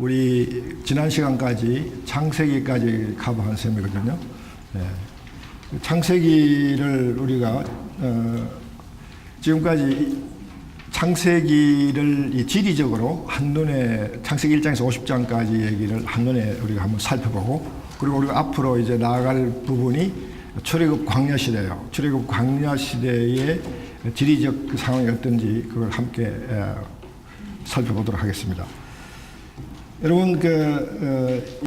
우리 지난 시간까지 창세기까지 커버한 셈이거든요. 네. 창세기를 우리가 지금까지 창세기를 지리적으로 한눈에 창세기 1장에서 50장까지 얘기를 한눈에 우리가 한번 살펴보고, 그리고 우리가 앞으로 이제 나아갈 부분이 출애굽 광야 시대예요. 출애굽 광야 시대의 지리적 상황이 어떤지 그걸 함께 살펴보도록 하겠습니다. 여러분,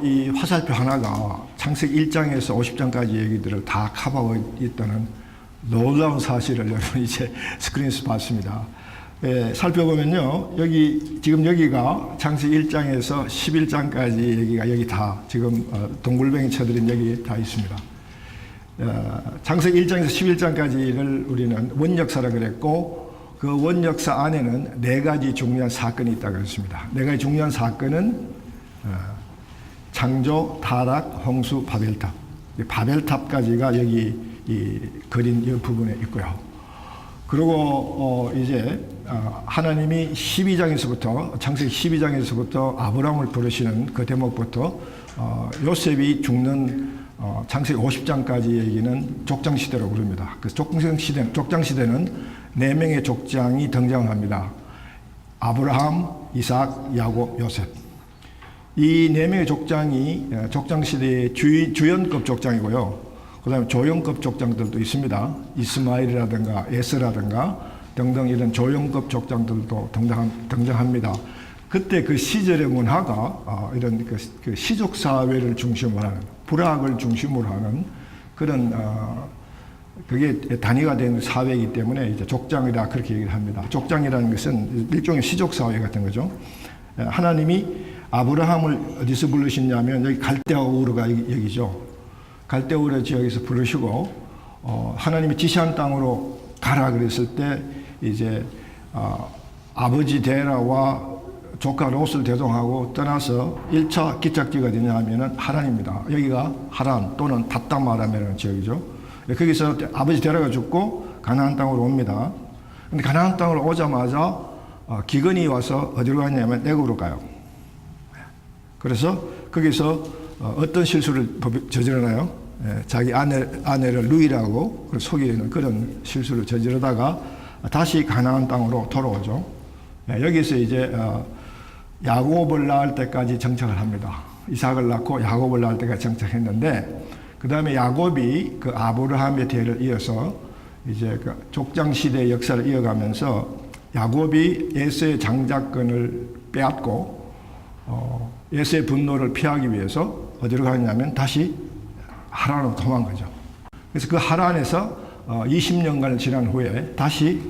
이 화살표 하나가 창세기 1장에서 50장까지 얘기들을 다 커버하고 있다는 놀라운 사실을 여러분 이제 스크린에서 봤습니다. 살펴보면요, 지금 여기가 창세기 1장에서 11장까지 얘기가 여기 다 지금 동글뱅이 쳐드린 여기 다 있습니다. 창세기 1장에서 11장까지를 우리는 원역사라고 그랬고, 그 원역사 안에는 네 가지 중요한 사건이 있다고 했습니다. 네 가지 중요한 사건은 창조, 타락, 홍수, 바벨탑. 바벨탑까지가 여기 이 그린 이 부분에 있고요. 그리고 이제 하나님이 12장에서부터 창세기 12장에서부터 아브라함을 부르시는 그 대목부터 요셉이 죽는 창세기 50장까지 얘기는 족장시대라고 부릅니다. 그 족장시대는 4명의 족장이 등장합니다. 아브라함, 이삭, 야곱, 요셉. 이 4명의 족장이 족장시대의 주연급 족장이고요. 그 다음에 조연급 족장들도 있습니다. 이스마엘이라든가 에스라든가 등등 이런 조연급 족장들도 등장합니다. 그때 그 시절의 문화가 이런 그 시족 사회를 중심으로 하는, 불학을 중심으로 하는 그런 그게 단위가 된 사회이기 때문에 이제 족장이다 그렇게 얘기를 합니다. 족장이라는 것은 일종의 시족 사회 같은 거죠. 하나님이 아브라함을 어디서 부르시냐면 여기 갈대아 우르가 여기죠. 갈대아 우르 지역에서 부르시고 하나님이 지시한 땅으로 가라 그랬을 때 이제 아버지 데라와 조카 롯을 대동하고 떠나서 1차 기착지가 어디냐 하면은 하란입니다. 여기가 하란 또는 다따마람이라는 지역이죠. 거기서 아버지 데라가 죽고 가나안 땅으로 옵니다. 근데 가나안 땅으로 오자마자 기근이 와서 어디로 가냐면 애굽으로 가요. 그래서 거기서 어떤 실수를 저지르나요? 자기 아내를 루이라고 속이는 그런 실수를 저지르다가 다시 가나안 땅으로 돌아오죠. 여기서 이제 야곱을 낳을 때까지 정착을 합니다. 이삭을 낳고 야곱을 낳을 때까지 정착했는데, 그 다음에 야곱이 그 아브라함의 대를 이어서 이제 그 족장 시대의 역사를 이어가면서 야곱이 에서의 장자권을 빼앗고 에서의 분노를 피하기 위해서 어디로 가냐면 다시 하란으로 도망가죠. 그래서 그 하란에서 20년간을 지난 후에 다시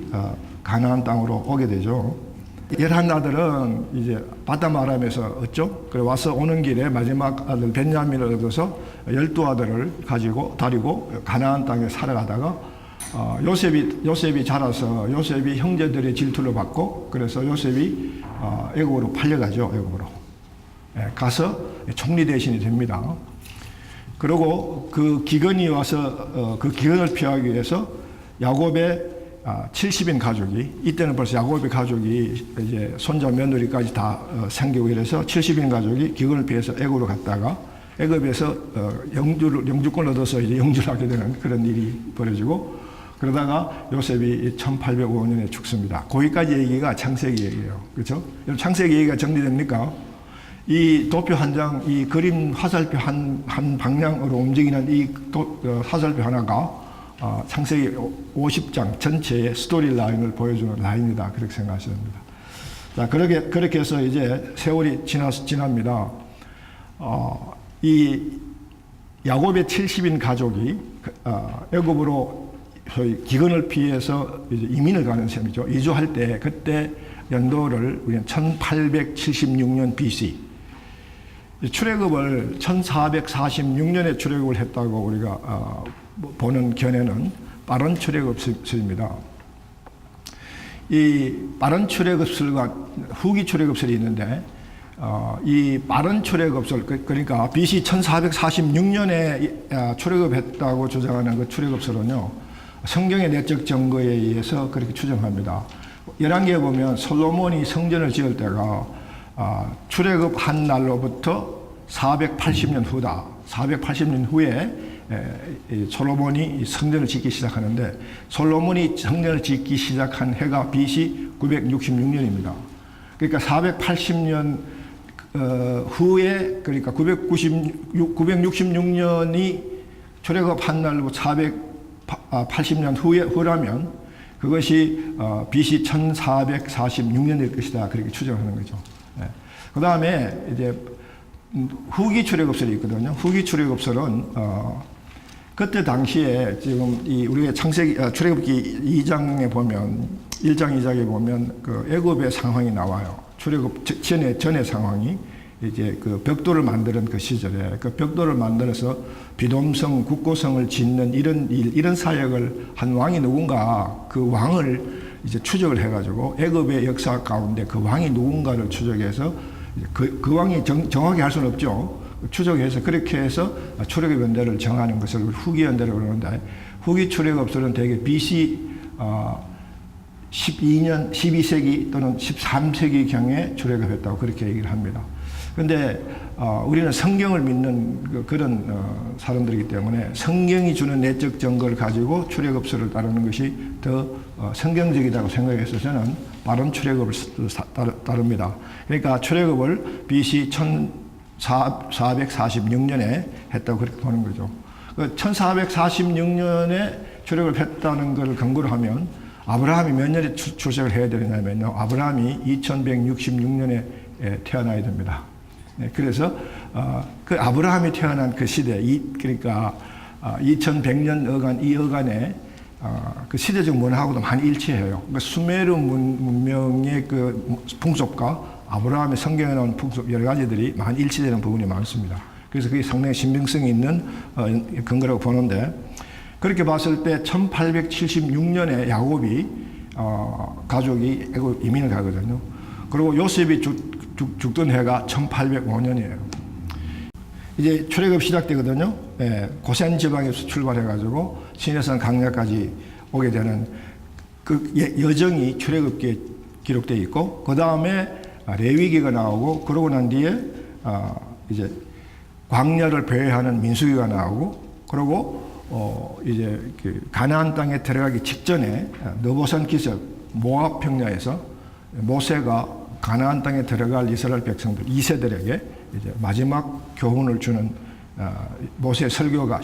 가나안 땅으로 오게 되죠. 11아들은 이제 바다마람에서 얻죠. 그래 와서 오는 길에 마지막 아들 벤야민을 얻어서 12아들을 가지고 다리고 가나안 땅에 살아가다가 요셉이 자라서 요셉이 형제들의 질투를 받고, 그래서 요셉이 애굽으로 팔려가죠. 애굽으로 가서 총리 대신이 됩니다. 그리고 그 기근이 와서 그 기근을 피하기 위해서 야곱의 70인 가족이, 이때는 벌써 야곱의 가족이 이제 손자 며느리까지 다 생기고 이래서 70인 가족이 기근을 피해서 애굽으로 갔다가 애굽에서 영주권을 얻어서 이제 영주를 하게 되는 그런 일이 벌어지고, 그러다가 요셉이 1805년에 죽습니다. 거기까지 얘기가 창세기 얘기예요. 그렇죠? 창세기 얘기가 정리됩니까? 이 도표 한 장, 이 그림 화살표 한 방향으로 움직이는 이 화살표 하나가 창세기 50장 전체의 스토리 라인을 보여주는 라인이다. 그렇게 생각하셔야 됩니다. 자, 그렇게 해서 이제 세월이 지납니다. 이 야곱의 70인 가족이 애굽으로 소위 기근을 피해서 이제 이민을 가는 셈이죠. 이주할 때 그때 연도를 우리는 1876년 BC. 출애굽을 1446년에 출애굽을 했다고 우리가 보는 견해는 빠른 출애굽설입니다. 이 빠른 출애굽설과 후기 출애굽설이 있는데, 이 빠른 출애굽설, 그러니까 BC 1446년에 출애굽했다고 주장하는 그 출애굽설은요, 성경의 내적 증거에 의해서 그렇게 추정합니다. 열왕기에 보면 솔로몬이 성전을 지을 때가 출애굽한 날로부터 480년 후다. 480년 후에 솔로몬이 성전을 짓기 시작하는데, 솔로몬이 성전을 짓기 시작한 해가 BC 966년입니다. 그러니까 480년 후에, 그러니까 966년이 출애굽한 날로부터 480년 후라면 그것이 BC 1446년일 것이다. 그렇게 추정하는 거죠. 그 다음에 이제 후기 출애굽설이 있거든요. 후기 출애굽설은 그때 당시에 지금 우리가 창세기 출애굽기 2장에 보면 1장 2장에 보면 그 애굽의 상황이 나와요. 출애굽 전의 상황이 이제 그 벽돌을 만드는 그 시절에 그 벽돌을 만들어서 비돔성 국고성을 짓는 이런 사역을 한 왕이 누군가, 그 왕을 이제 추적을 해가지고 애굽의 역사 가운데 그 왕이 누군가를 추적해서 그 왕이 정확히 할 수는 없죠. 추적해서 그렇게 해서 출애굽 연대를 정하는 것을 후기 연대라고 그러는데, 후기 출애굽설은 대개 BC 12세기 또는 13세기경에 출애굽했다고 그렇게 얘기를 합니다. 그런데 우리는 성경을 믿는 그런 사람들이기 때문에 성경이 주는 내적 증거를 가지고 출애굽설을 따르는 것이 더 성경적이라고 생각해서 저는 바른 출애굽을 따릅니다. 그러니까 출애굽을 BC 1446년에 했다고 그렇게 보는 거죠. 1446년에 출애굽을 했다는 것을 근거로 하면 아브라함이 몇 년에 출생을 해야 되냐면요, 아브라함이 2166년에 태어나야 됩니다. 그래서 그 아브라함이 태어난 그 시대, 그러니까 2100년 어간, 이 어간에 그 시대적 문화하고도 많이 일치해요. 그러니까 수메르 문명의 그 풍속과 아브라함의 성경에 나온 풍속 여러 가지들이 많이 일치되는 부분이 많습니다. 그래서 그게 상당히 신빙성이 있는 근거라고 보는데, 그렇게 봤을 때 1876년에 야곱이 가족이 애굽 이민을 가거든요. 그리고 요셉이 죽던 해가 1805년이에요. 이제 출애굽 시작되거든요. 고센 지방에서 출발해가지고 시내산 강야까지 오게 되는 그 여정이 출애굽기에 기록되어 있고, 그 다음에 레위기가 나오고, 그러고 난 뒤에 이제 광야를 배회하는 민수기가 나오고, 그리고 이제 그 가나안 땅에 들어가기 직전에 느보산 기적 모압 평야에서 모세가 가나안 땅에 들어갈 이스라엘 백성들 2세들에게 이제 마지막 교훈을 주는 모세의 설교가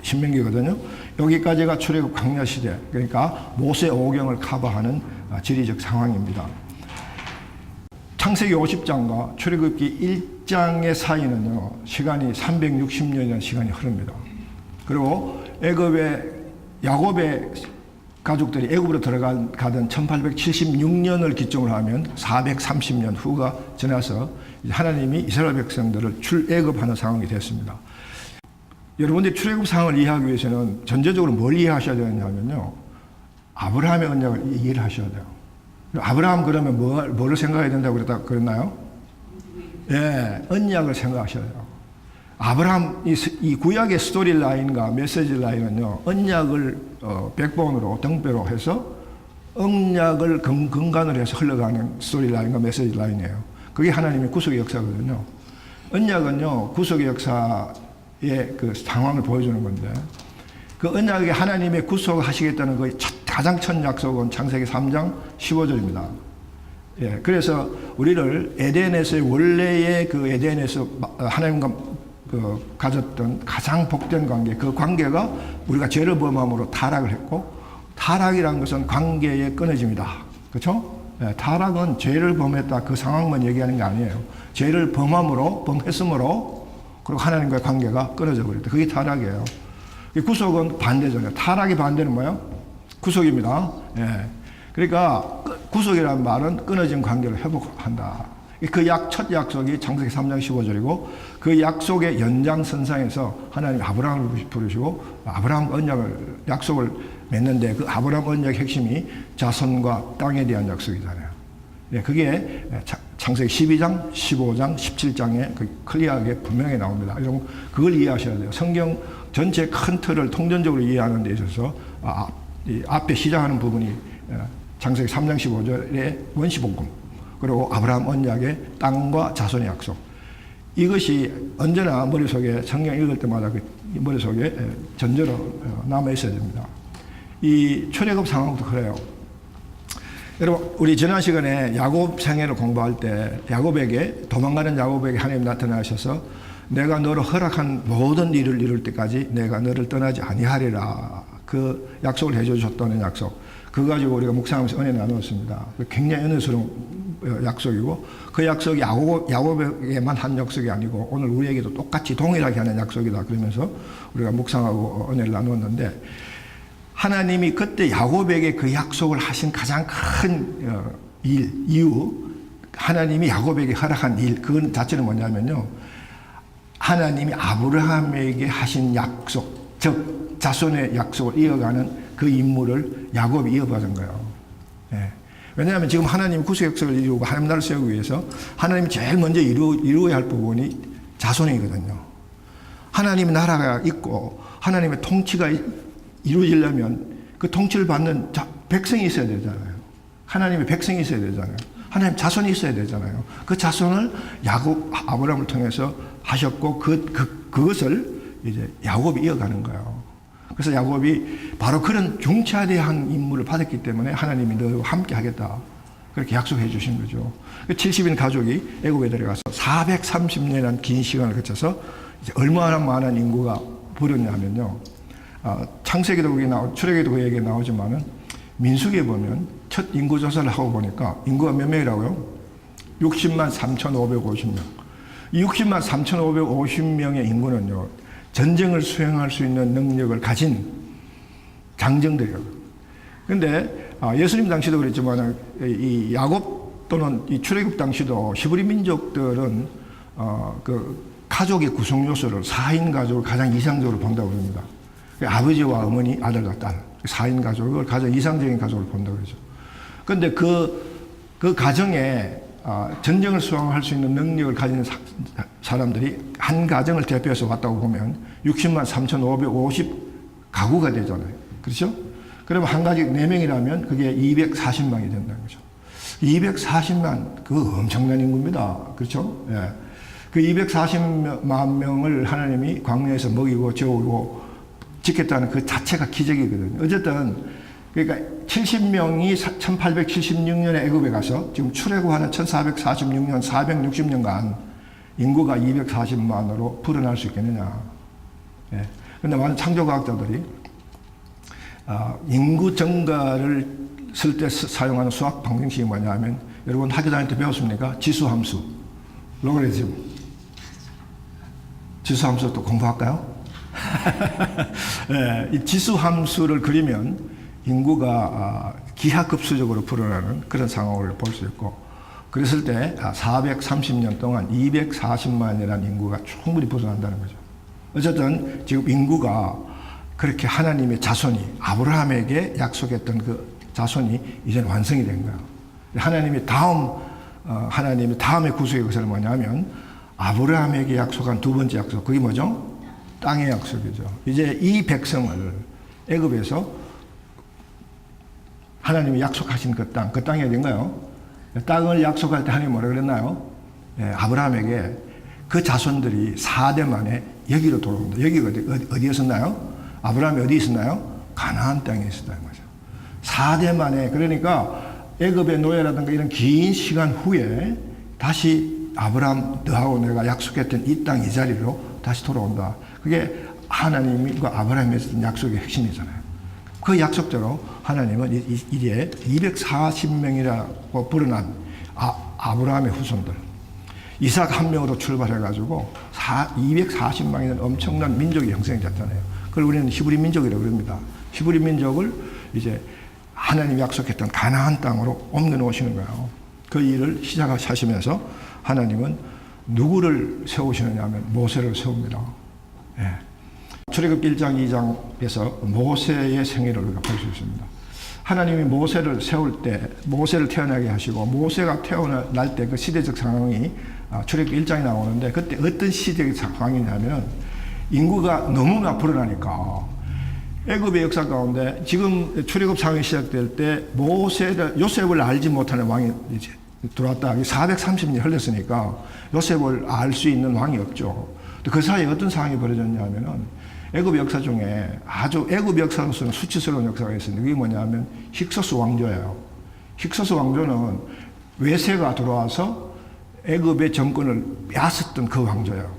신명기거든요. 여기까지가 출애굽 광야 시대, 그러니까 모세 오경을 커버하는 지리적 상황입니다. 창세기 50장과 출애굽기 1장의 사이는요, 시간이 360년이라는 시간이 흐릅니다. 그리고 야곱의 가족들이 애굽으로 들어가던 1876년을 기점으로 하면 430년 후가 지나서 하나님이 이스라엘 백성들을 출애굽하는 상황이 됐습니다. 여러분들이 출애굽 상황을 이해하기 위해서는 전제적으로 뭘 이해하셔야 되느냐면요, 아브라함의 언약을 이해를 하셔야 돼요. 아브라함 그러면 뭐를 생각해야 된다고 그랬나요? 예, 언약을 생각하셔야 돼요. 아브라함, 이 구약의 스토리 라인과 메시지 라인은요, 언약을 백본으로 등뼈로 해서 언약을 근간으로 해서 흘러가는 스토리 라인과 메시지 라인이에요. 그게 하나님의 구속의 역사거든요. 언약은요, 구속의 역사의 그 상황을 보여주는 건데, 그 언약에 하나님의 구속하시겠다는 그 가장 첫 약속은 창세기 3장 15절입니다. 예, 그래서 우리를 에덴에서의 원래의 그 에덴에서 하나님과 가졌던 가장 복된 관계, 그 관계가 우리가 죄를 범함으로 타락을 했고, 타락이라는 것은 관계의 끊어짐이다. 그렇죠? 예, 타락은 죄를 범했다, 그 상황만 얘기하는 게 아니에요. 죄를 범했으므로 그리고 하나님과의 관계가 끊어져 버렸다. 그게 타락이에요. 구속은 반대잖아요. 타락의 반대는 뭐예요? 구속입니다. 예. 그러니까 구속이라는 말은 끊어진 관계를 회복한다. 그 첫 약속이 창세기 3장 15절이고, 그 약속의 연장선상에서 하나님 아브라함을 부르시고 아브라함 약속을 맺는데, 그 아브라함 언약의 핵심이 자손과 땅에 대한 약속이잖아요. 네, 그게 창세기 12장, 15장, 17장에 클리어하게 분명히 나옵니다. 그걸 이해하셔야 돼요. 성경 전체 큰 틀을 통전적으로 이해하는 데 있어서 앞에 시작하는 부분이 창세기 3장 15절의 원시복음, 그리고 아브라함 언약의 땅과 자손의 약속. 이것이 언제나 머릿속에 성경 읽을 때마다 그 머릿속에 전제로 남아 있어야 됩니다. 이 출애굽 상황도 그래요. 여러분, 우리 지난 시간에 야곱 생애를 공부할 때 도망가는 야곱에게 하나님 나타나셔서 내가 너로 허락한 모든 일을 이룰 때까지 내가 너를 떠나지 아니하리라, 그 약속을 해주셨다는 약속. 그거 가지고 우리가 묵상하면서 은혜 나누었습니다. 굉장히 은혜스러운 약속이고, 그 약속이 야곱에게만 한 약속이 아니고 오늘 우리에게도 똑같이 동일하게 하는 약속이다 그러면서 우리가 묵상하고 은혜를 나누었는데, 하나님이 그때 야곱에게 그 약속을 하신 가장 큰 이유, 하나님이 야곱에게 허락한 일, 그 자체는 뭐냐면요, 하나님이 아브라함에게 하신 약속, 즉 자손의 약속을 이어가는 그 임무를 야곱이 이어받은 거예요. 예. 왜냐하면 지금 하나님 구속 약속을 이루고 하나님 나라를 세우기 위해서 하나님이 제일 먼저 이루어야 할 부분이 자손이거든요. 하나님의 나라가 있고 하나님의 통치가 이루어지려면 그 통치를 받는 백성이 있어야 되잖아요. 하나님의 백성이 있어야 되잖아요. 하나님 자손이 있어야 되잖아요. 그 자손을 아브라함을 통해서 하셨고 그것을 이제 야곱이 이어가는 거예요. 그래서 야곱이 바로 그런 중차대한 임무를 받았기 때문에 하나님이 너와 함께 하겠다, 그렇게 약속해 주신 거죠. 70인 가족이 애굽에 들어가서 430년이라는 긴 시간을 거쳐서 이제 얼마나 많은 인구가 부르냐면요, 창세기도 출애기도 그 얘기 나오지만은 민수기에 보면 첫 인구 조사를 하고 보니까 인구가 몇 명이라고요? 60만 3,550명. 이 60만 3,550명의 인구는요, 전쟁을 수행할 수 있는 능력을 가진 장정들이에요. 근데 예수님 당시도 그랬지만 이 야곱 또는 이 출애굽 당시도 히브리 민족들은 그 가족의 구성 요소를 4인 가족을 가장 이상적으로 본다고 합니다. 아버지와 어머니, 아들과 딸, 4인 가족을 가장 이상적인 가족을 본다고 그러죠. 그런데 그 가정에 전쟁을 수행할 수 있는 능력을 가진 사람들이 한 가정을 대표해서 왔다고 보면 60만 3,550 가구가 되잖아요. 그렇죠? 그러면 한 가지 4명이라면 그게 240만이 된다는 거죠. 240만, 그거 엄청난 인구입니다. 그렇죠? 예. 그 240만 명을 하나님이 광야에서 먹이고 재우고 지켰다는 그 자체가 기적이거든요. 어쨌든 그러니까 70명이 1876년에 애굽에 가서 지금 출애굽하는 1446년 460년간 인구가 240만으로 불어날 수 있겠느냐. 예. 근데 많은 창조과학자들이 인구 증가를 쓸 때 사용하는 수학 방정식이 뭐냐면, 여러분 학교 다닐 때 배웠습니까? 지수함수, 로가리즘. 지수함수 또 공부할까요? 예, 이 지수함수를 그리면 인구가 기하급수적으로 불어나는 그런 상황을 볼 수 있고, 그랬을 때 430년 동안 240만이라는 인구가 충분히 불어난다는 거죠. 어쨌든 지금 인구가 그렇게 하나님의 자손이 아브라함에게 약속했던 그 자손이 이제 완성이 된 거예요. 하나님의 다음의 구속의 것은 뭐냐면 아브라함에게 약속한 두 번째 약속, 그게 뭐죠? 땅의 약속이죠. 이제 이 백성을 애굽에서 하나님이 약속하신 그 땅이 어딘가요? 땅을 약속할 때 하나님이 뭐라 그랬나요? 예, 아브라함에게 그 자손들이 4대 만에 여기로 돌아온다. 여기가 어디에 있었나요? 아브라함이 어디 있었나요? 가나안 땅에 있었다는 거죠. 4대 만에, 그러니까 애굽의 노예라든가 이런 긴 시간 후에 다시 아브라함, 너하고 내가 약속했던 이 땅 이 자리로 다시 돌아온다. 그게 하나님과 아브라함에 있었던 약속의 핵심이잖아요. 그 약속대로 하나님은 이제 240명이라고 불어난 아브라함의 후손들, 이삭 한 명으로 출발해가지고 240명이라는 엄청난 민족이 형성이 됐잖아요. 그걸 우리는 히브리 민족이라고 그럽니다. 히브리 민족을 이제 하나님이 약속했던 가나안 땅으로 옮겨 놓으시는 거예요. 그 일을 시작하시면서 하나님은 누구를 세우시느냐 하면 모세를 세웁니다. 예. 출애굽 1장 2장에서 모세의 생애를 우리가 볼 수 있습니다. 하나님이 모세를 세울 때 모세를 태어나게 하시고, 모세가 태어날 때 그 시대적 상황이 출애굽 1장에 나오는데, 그때 어떤 시대적 상황이냐면 인구가 너무나 불어나니까 애굽의 역사 가운데 지금 출애굽 상황이 시작될 때 요셉을 알지 못하는 왕이 이제 들어왔다. 430년이 흘렀으니까 요셉을 알 수 있는 왕이 없죠. 그 사이에 어떤 상황이 벌어졌냐면은 애굽 역사 중에 아주 애굽 역사로서는 수치스러운 역사가 있습니다. 그게 뭐냐면 힉소스 왕조예요. 힉소스 왕조는 외세가 들어와서 애굽의 정권을 빼앗았던 그 왕조예요.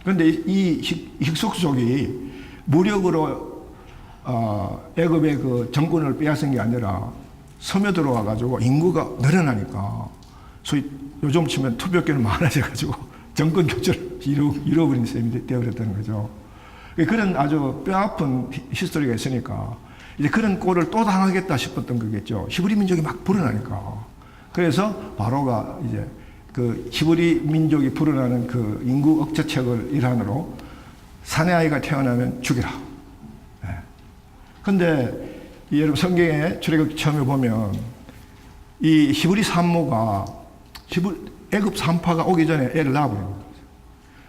그런데 이 힉소스족이 무력으로 애굽의 그 정권을 빼앗은 게 아니라 섬에 들어와 가지고 인구가 늘어나니까 소위 요즘 치면 투표권이 많아져 가지고 정권 교체를 이뤄버린 셈이 되어버렸다는 거죠. 그런 아주 뼈아픈 히스토리가 있으니까 이제 그런 꼴을 또 당하겠다 싶었던 거겠죠. 히브리 민족이 막 불어나니까. 그래서 바로가 이제 그 히브리 민족이 불어나는 그 인구 억제책을 일환으로 사내 아이가 태어나면 죽이라. 그런데 여러분 성경에 출애굽 처음에 보면 이 히브리 산모가 애굽 산파가 오기 전에 애를 낳아버린 거예요.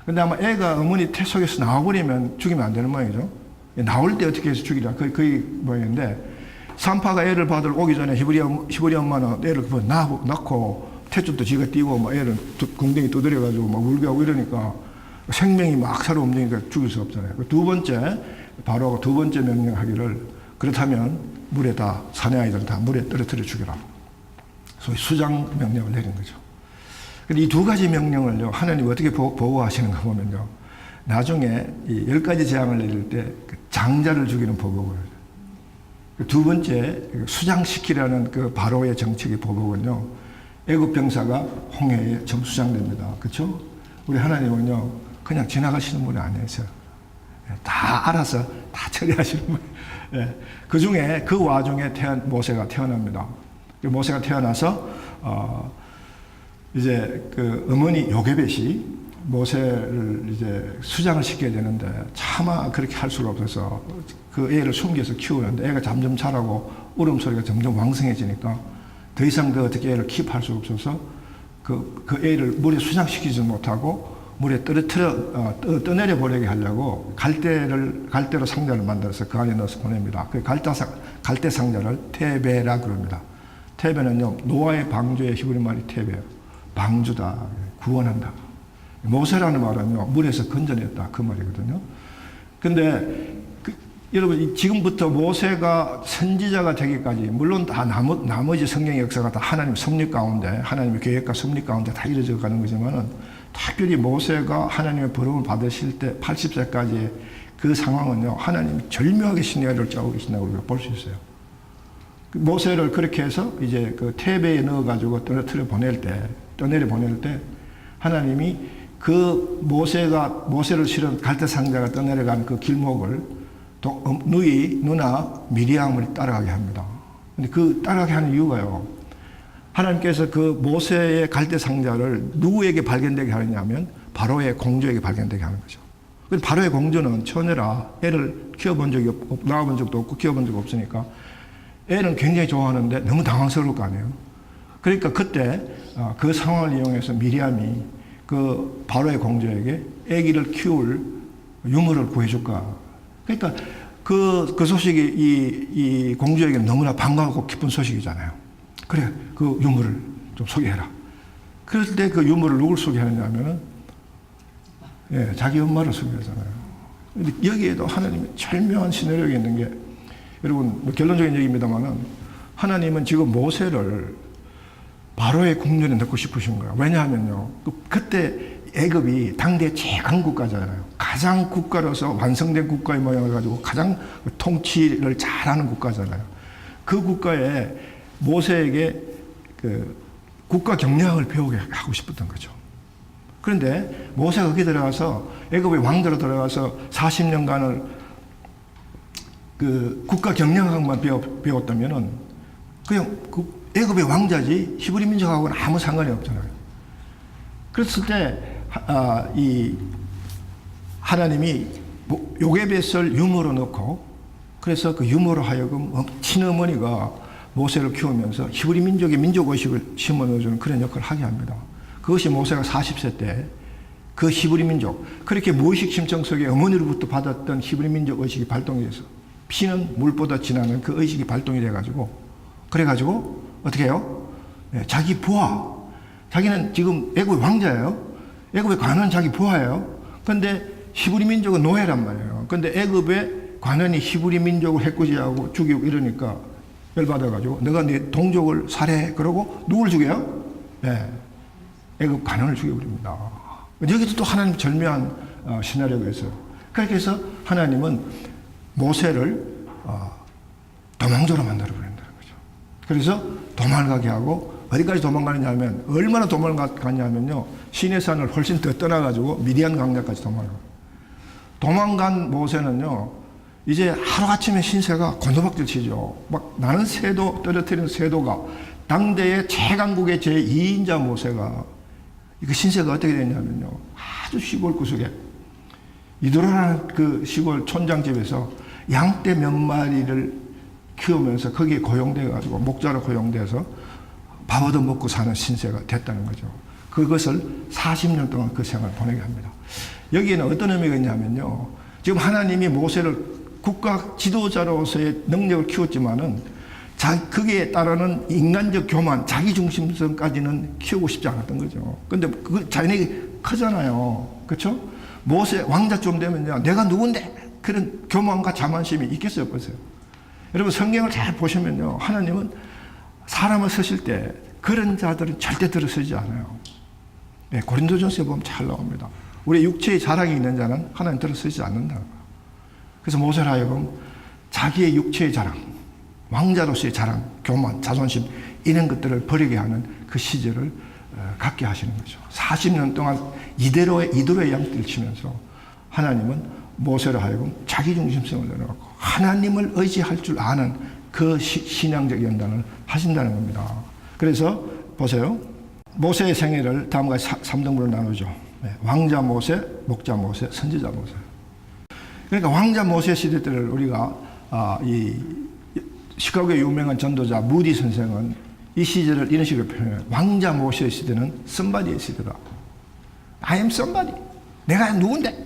근데 아마 애가 어머니 태 속에서 나와버리면 죽이면 안 되는 모양이죠. 나올 때 어떻게 해서 죽이라. 그게 모양인데, 산파가 애를 받으러 오기 전에 히브리 엄마는 애를 낳고 태줄도 지가 띄고 막 애를 궁뎅이 두드려가지고 막 울게 하고 이러니까 생명이 막 살아 움직이니까 죽일 수 없잖아요. 두 번째, 바로 두 번째 명령하기를 그렇다면 물에 다, 사내 아이들 다 물에 떨어뜨려 죽여라. 소위 수장 명령을 내린 거죠. 근데 이 두 가지 명령을요, 하나님이 어떻게 보호하시는가 보면요, 나중에 이 10가지 재앙을 내릴 때 그 장자를 죽이는 보복을, 두 번째 수장시키라는 그 바로의 정책의 보복은요, 애굽 병사가 홍해에 수장됩니다. 그렇죠? 우리 하나님은요, 그냥 지나가시는 분이 아니세요. 다 알아서 다 처리하시는 분. 그 중에 그 와중에 모세가 태어납니다. 모세가 태어나서 이제 그 어머니 요게벳이 모세를 이제 수장을 시켜야 되는데 차마 그렇게 할 수가 없어서 그 애를 숨겨서 키우는데 애가 점점 자라고 울음소리가 점점 왕성해지니까 더 이상 그 어떻게 애를 킵할 수 없어서 그 애를 물에 수장시키지 못하고 물에 떠내려 보내게 하려고 갈대로 상자를 만들어서 그 안에 넣어서 보냅니다. 그 갈대 상자를 테베라 그럽니다. 테베는요, 노아의 방주의 히브리 말이 테베예요. 방주다, 구원한다. 모세라는 말은요, 물에서 건져냈다 그 말이거든요. 근데 여러분, 지금부터 모세가 선지자가 되기까지, 물론 다 나머지 성경의 역사가 다 하나님 섭리 가운데, 하나님의 계획과 섭리 가운데 다 이루어져 가는 거지만은, 특별히 모세가 하나님의 부름을 받으실 때 80세까지 그 상황은요, 하나님이 절묘하게 시나리오를 짜고 계신다고 우리가 볼 수 있어요. 모세를 그렇게 해서 이제 그 테베에 넣어가지고 떠내려 보낼 때, 하나님이 그 모세를 실은 갈대상자가 떠내려간 그 길목을 누나 미리암을 따라가게 합니다. 근데 그 따라가게 하는 이유가요, 하나님께서 그 모세의 갈대상자를 누구에게 발견되게 하느냐면 바로의 공주에게 발견되게 하는 거죠. 그래서 바로의 공주는 처녀라, 애를 키워본 적이 낳아본 적도 없고 키워본 적이 없으니까 애는 굉장히 좋아하는데 너무 당황스러울 거 아니에요. 그러니까 그때 그 상황을 이용해서 미리암이 그 바로의 공주에게 아기를 키울 유물을 구해줄까. 그러니까 그 소식이 이 공주에게는 너무나 반가웠고 기쁜 소식이잖아요. 그래, 그 유물을 좀 소개해라. 그럴 때 그 유물을 누굴 소개하느냐 하면은, 자기 엄마를 소개하잖아요. 근데 여기에도 하나님의 절묘한 시나리오가 있는 게, 여러분, 결론적인 얘기입니다만은, 하나님은 지금 모세를 바로의 궁전에 넣고 싶으신 거예요. 왜냐하면요, 그때 애굽이 당대 최강 국가잖아요. 가장 국가로서 완성된 국가의 모양을 가지고 가장 통치를 잘하는 국가잖아요. 그 국가에 모세에게 그 국가 경영을 배우게 하고 싶었던 거죠. 그런데 모세가 거기 들어가서 애굽의 왕대로 들어가서 40년간을 그 국가 경영학만 배웠다면은 그냥 그 애굽의 왕자지 히브리 민족하고는 아무 상관이 없잖아요. 그랬을 때 이 하나님이 요게벳을 유모로 넣고, 그래서 그 유모로 하여금 친어머니가 모세를 키우면서 히브리 민족의 민족의식을 심어넣어주는 그런 역할을 하게 합니다. 그것이 모세가 40세 때 그 히브리 민족, 그렇게 무의식 심청 속에 어머니로부터 받았던 히브리 민족 의식이 발동이 돼서 피는 물보다 진하는 그 의식이 발동이 돼가지고, 그래가지고 어떻게 해요? 자기 부하, 자기는 지금 애굽의 왕자예요. 애굽의 관원은 자기 부하예요. 근데 히브리 민족은 노예란 말이에요. 근데 애굽의 관원이 히브리 민족을 해코지하고 죽이고 이러니까 열받아가지고 너가 내 동족을 살해해. 그러고 누굴 죽여요? 네. 애굽 관원을 죽여버립니다. 여기도 또 하나님 절묘한 시나리오가 있어요. 그렇게 해서 하나님은 모세를 도망자로 만들어버린다는 거죠. 그래서 도망가게 하고 어디까지 도망가느냐면 얼마나 도망갔냐면요. 시내산을 훨씬 더 떠나가지고 미디안 강야까지 도망가요. 도망간 모세는요. 이제 하루아침에 신세가 곤두박질 치죠. 막 나는 새도 떨어뜨리는 새도가 당대의 최강국의 제2인자 모세가 그 신세가 어떻게 됐냐면요. 아주 시골 구석에 이도라는 그 시골 촌장집에서 양떼 몇 마리를 키우면서 거기에 고용돼가지고 목자로 고용돼서 밥 얻어 먹고 사는 신세가 됐다는 거죠. 그것을 40년 동안 그 생활을 보내게 합니다. 여기에는 어떤 의미가 있냐면요. 지금 하나님이 모세를 국가 지도자로서의 능력을 키웠지만은 거기에 따르는 인간적 교만, 자기중심성까지는 키우고 싶지 않았던 거죠. 근데 그 자기네가 크잖아요. 그렇죠? 모세 왕자쯤 되면요. 내가 누군데? 그런 교만과 자만심이 있겠어요, 없겠어요? 여러분 성경을 잘 보시면요. 하나님은 사람을 쓰실 때 그런 자들은 절대 들어서지 않아요. 네, 고린도전서에 보면 잘 나옵니다. 우리 육체의 자랑이 있는 자는 하나님 들어서지 않는다. 그래서 모세를 하여금 자기의 육체의 자랑, 왕자로서의 자랑, 교만, 자존심 이런 것들을 버리게 하는 그 시절을 갖게 하시는 거죠. 40년 동안 이대로의 양떼를 치면서 하나님은 모세를 하여금 자기중심성을 내려놓고 하나님을 의지할 줄 아는 그 신앙적 연단을 하신다는 겁니다. 그래서 보세요. 모세의 생애를 다음과 같이 3등분으로 나누죠. 왕자 모세, 목자 모세, 선지자 모세. 그러니까 왕자 모세 시대 때를 우리가 이 시카고의 유명한 전도자 무디 선생은 이 시절을 이런 식으로 표현해요. 왕자 모세 시대는 somebody의 시대다. I am somebody. 내가 누군데?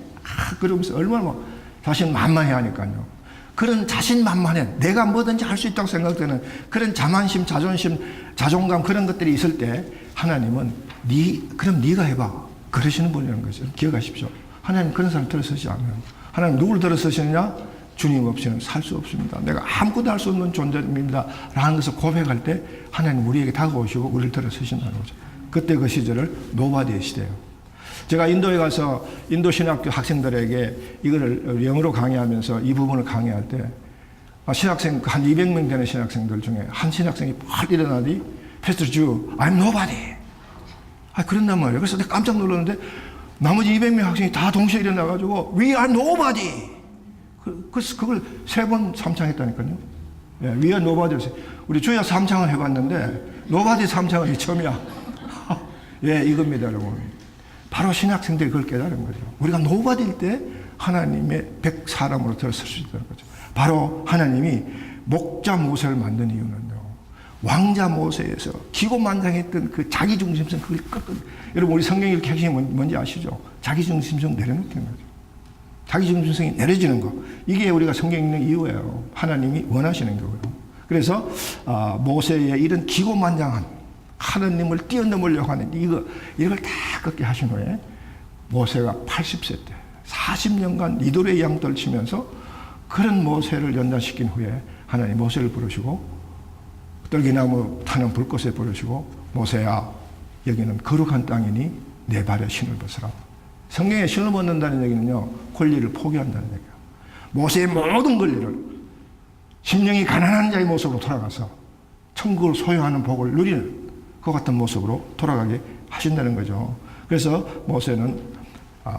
그러면서 얼마나 막 자신 만만해 하니까요. 그런 자신만만해. 내가 뭐든지 할 수 있다고 생각되는 그런 자만심, 자존심, 자존감 그런 것들이 있을 때 하나님은 그럼 네가 해봐. 그러시는 분이라는 거죠. 기억하십시오. 하나님 그런 사람 들어서지 않아요. 하나님 누굴 들어서시느냐? 주님 없이는 살 수 없습니다. 내가 아무것도 할 수 없는 존재입니다. 라는 것을 고백할 때 하나님 우리에게 다가오시고 우리를 들어서신다는 거죠. 그때 그 시절을 노바디의 시대예요. 제가 인도에 가서 인도 신학교 학생들에게 이거를 영어로 강의하면서 이 부분을 강의할 때 신학생 한 200명 되는 신학생들 중에 한 신학생이 팍 일어나더니 Pastor Jew, I'm nobody. 그런단 말이에요. 그래서 내가 깜짝 놀랐는데 나머지 200명 학생이 다 동시에 일어나가지고 We are nobody. 그래서 그걸 3번 3창했다니까요. 예, We are nobody. 우리 주야 3창을 해봤는데 nobody 3창은 처음이야. 예, 이겁니다, 여러분. 바로 신학생들이 그걸 깨달은 거죠. 우리가 노바디일 때 하나님의 백사람으로 들어설 수 있다는 거죠. 바로 하나님이 목자 모세를 만든 이유는요. 왕자 모세에서 기고만장했던 그 자기중심성 그걸 꺾은. 여러분 우리 성경이 이렇게 핵심이 뭔지 아시죠? 자기중심성 내려놓는 거죠. 자기중심성이 내려지는 거. 이게 우리가 성경 읽는 이유예요. 하나님이 원하시는 거고요. 그래서 모세의 이런 기고만장한 하나님을 뛰어넘으려고 하는 이걸 다 꺾게 하신 후에 모세가 80세 때 40년간 이도의 양떼를 치면서 그런 모세를 연단시킨 후에 하나님 모세를 부르시고 떨기나무 타는 불꽃에 부르시고 모세야 여기는 거룩한 땅이니 내 발에 신을 벗으라. 성경에 신을 벗는다는 얘기는요. 권리를 포기한다는 얘기예요. 모세의 모든 권리를 심령이 가난한 자의 모습으로 돌아가서 천국을 소유하는 복을 누리는 그 같은 모습으로 돌아가게 하신다는 거죠. 그래서 모세는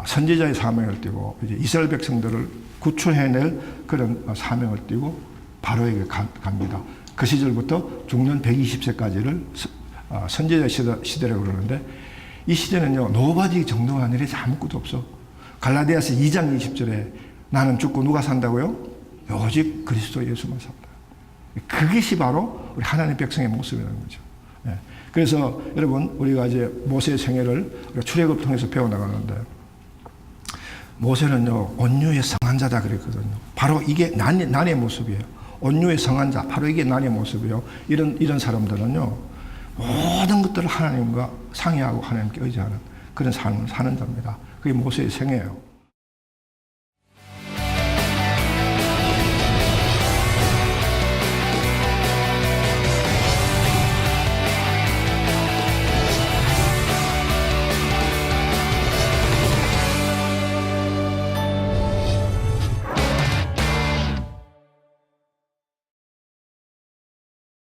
선지자의 사명을 띠고 이제 이스라엘 백성들을 구출해낼 그런 사명을 띠고 바로에게 갑니다. 그 시절부터 중년 120세까지를 선지자 시대라고 그러는데 이 시대는요. 노바디 정도가 아니라 아무것도 없어. 갈라디아서 2장 20절에 나는 죽고 누가 산다고요? 오직 그리스도 예수만 산다. 그것이 바로 우리 하나님 백성의 모습이라는 거죠. 예. 그래서 여러분 우리가 이제 모세의 생애를 출애굽 통해서 배워나가는데 모세는요 온유의 성한자다 그랬거든요. 바로 이게 난의 모습이에요. 온유의 성한자 바로 이게 난의 모습이에요. 이런 사람들은요 모든 것들을 하나님과 상의하고 하나님께 의지하는 그런 삶을 사는 자입니다. 그게 모세의 생애예요.